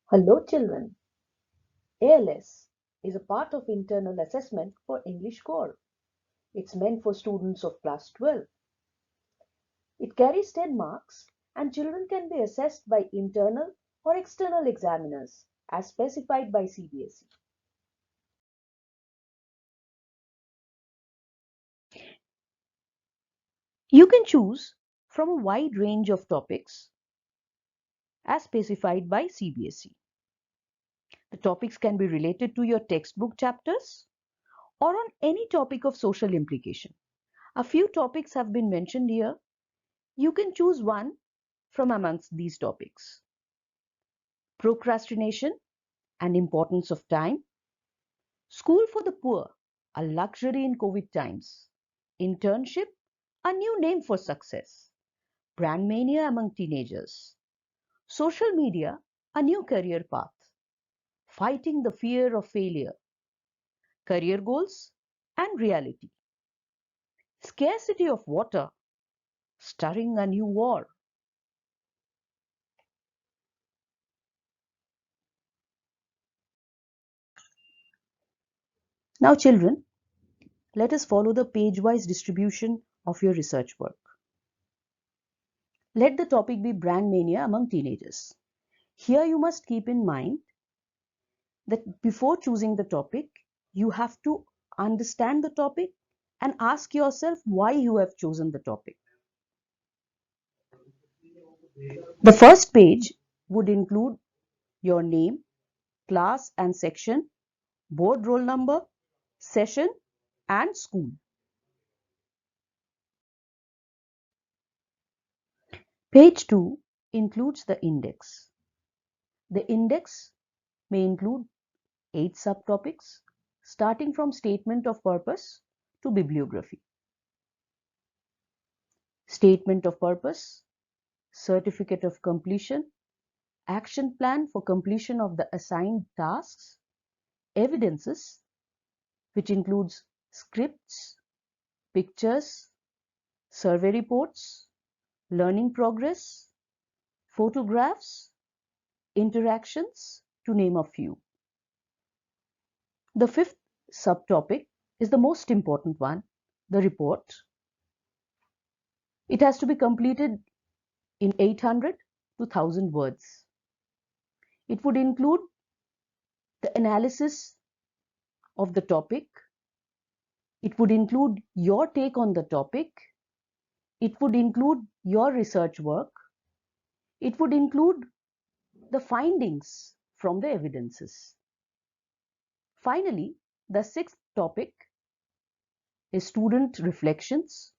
Hello children. ALS is a part of internal assessment for English core. It's meant for students of class 12. It carries 10 marks and children can be assessed by internal or external examiners as specified by CBSE. You can choose from a wide range of topics as specified by CBSE. The topics can be related to your textbook chapters or on any topic of social implication. A few topics have been mentioned here. You can choose one from amongst these topics. Procrastination and importance of time. School for the poor, a luxury in COVID times. Internship, a new name for success. Brand mania among teenagers. Social media, a new career path. Fighting the fear of failure. Career goals and reality. Scarcity of water, stirring a new war. Now children, let us follow the page-wise distribution of your research work. Let the topic be brand mania among teenagers. Here you must keep in mind that before choosing the topic, you have to understand the topic and ask yourself why you have chosen the topic. The first page would include your name, class and section, board roll number, session and school. Page 2 includes the index. The index may include 8 subtopics, starting from statement of purpose to bibliography. Statement of purpose, certificate of completion, action plan for completion of the assigned tasks, evidences, which includes scripts, pictures, survey reports, learning progress, photographs, interactions, to name a few. The fifth subtopic is the most important one, the report. It has to be completed in 800 to 1000 words. It would include the analysis of the topic. It would include your take on the topic. It would include your research work. It would include the findings from the evidences. Finally, the sixth topic is student reflections,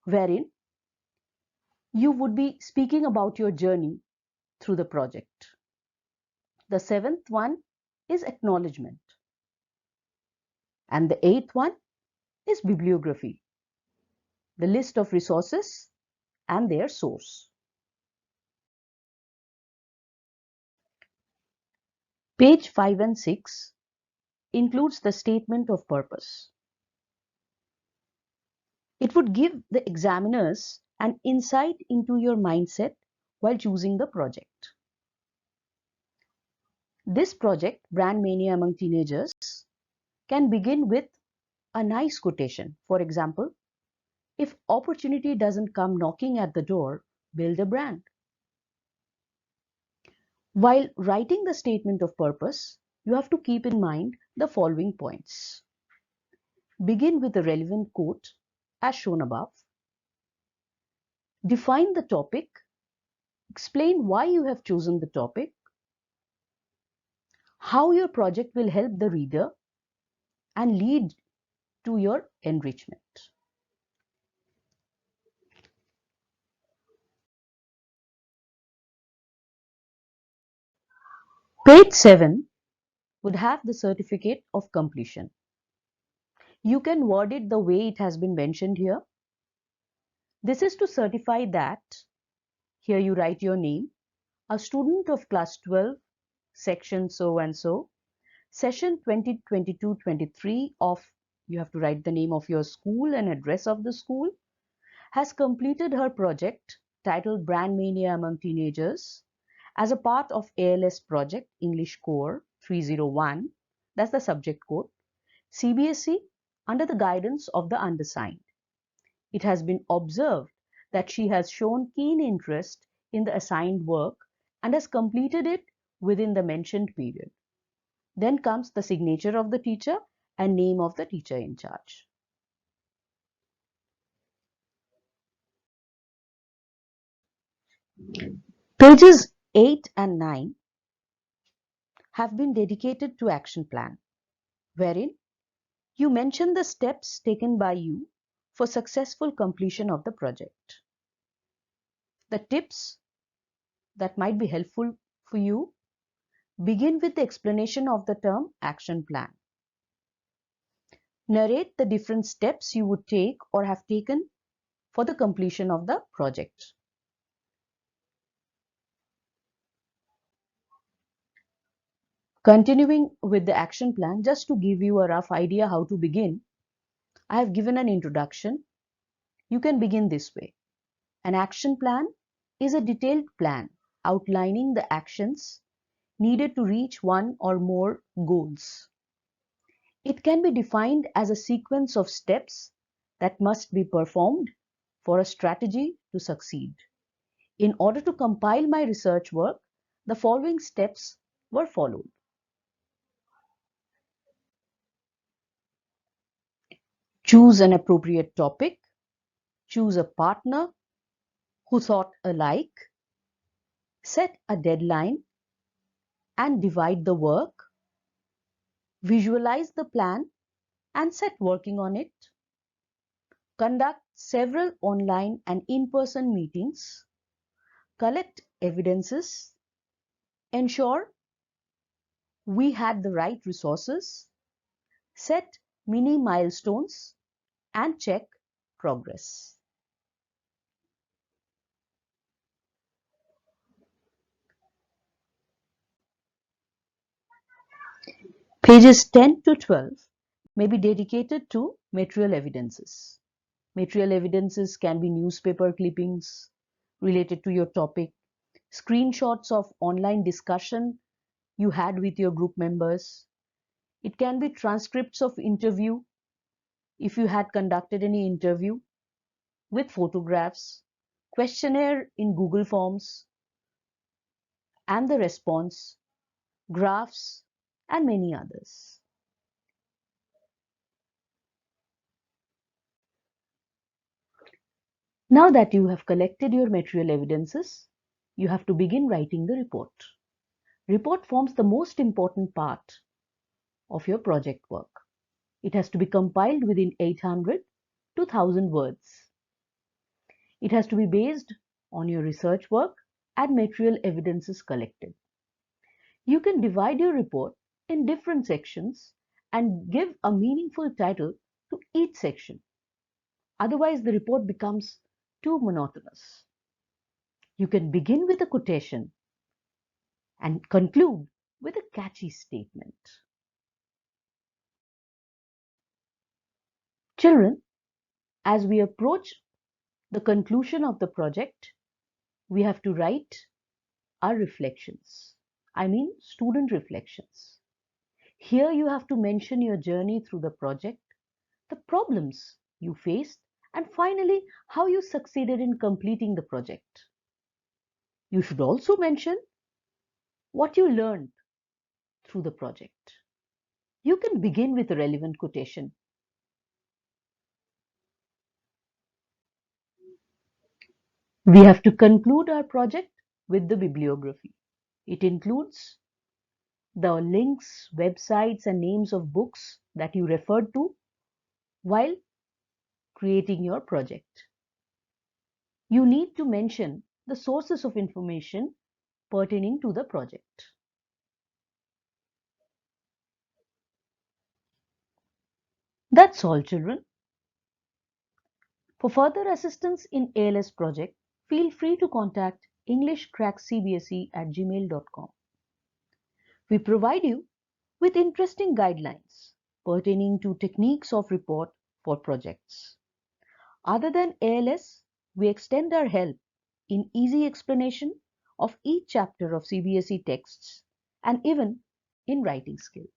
wherein you would be speaking about your journey through the project. The seventh one is acknowledgement. And the eighth one is bibliography, the list of resources and their source. Page 5 and 6 includes the statement of purpose. It would give the examiners an insight into your mindset while choosing the project. This project, Brand Mania Among Teenagers, can begin with a nice quotation. For example, if opportunity doesn't come knocking at the door, build a brand. While writing the statement of purpose, you have to keep in mind the following points. Begin with a relevant quote as shown above. Define the topic. Explain why you have chosen the topic. How your project will help the reader and lead to your enrichment. Page 7 would have the certificate of completion. You can word it the way it has been mentioned here. This is to certify that, here you write your name, a student of class 12, section so and so, session 2022-23 of, you have to write the name of your school and address of the school, has completed her project titled Brand Mania Among Teenagers As a part of ALS Project English Core 301, that's the subject code, CBSE, under the guidance of the undersigned. It has been observed that she has shown keen interest in the assigned work and has completed it within the mentioned period. Then comes the signature of the teacher and name of the teacher in charge. Pages 8 and 9 have been dedicated to action plan, wherein you mention the steps taken by you for successful completion of the project. The tips that might be helpful for you begin with the explanation of the term action plan. Narrate the different steps you would take or have taken for the completion of the project. Continuing with the action plan, just to give you a rough idea how to begin, I have given an introduction. You can begin this way. An action plan is a detailed plan outlining the actions needed to reach one or more goals. It can be defined as a sequence of steps that must be performed for a strategy to succeed. In order to compile my research work, the following steps were followed. Choose an appropriate topic, choose a partner who thought alike, set a deadline and divide the work, visualize the plan and set working on it, conduct several online and in-person meetings, collect evidences, ensure we had the right resources, set mini milestones and check progress. Pages 10 to 12 may be dedicated to material evidences. Material evidences can be newspaper clippings related to your topic, screenshots of online discussion you had with your group members. It can be transcripts of interview if you had conducted any interview, with photographs, questionnaire in Google Forms and the response, graphs and many others. Now that you have collected your material evidences, you have to begin writing the report. Report forms the most important part of your project work. It has to be compiled within 800 to 1000 words. It has to be based on your research work and material evidences collected. You can divide your report in different sections and give a meaningful title to each section. Otherwise, the report becomes too monotonous. You can begin with a quotation and conclude with a catchy statement. Children, as we approach the conclusion of the project, we have to write our reflections. I mean student reflections. Here you have to mention your journey through the project, the problems you faced, and finally how you succeeded in completing the project. You should also mention what you learned through the project. You can begin with a relevant quotation. We have to conclude our project with the bibliography. It includes the links, websites, and names of books that you referred to while creating your project. You need to mention the sources of information pertaining to the project. That's all, children. For further assistance in ALS project, feel free to contact englishcrackcbse@gmail.com. We provide you with interesting guidelines pertaining to techniques of report for projects. Other than ALS, we extend our help in easy explanation of each chapter of CBSE texts and even in writing skill.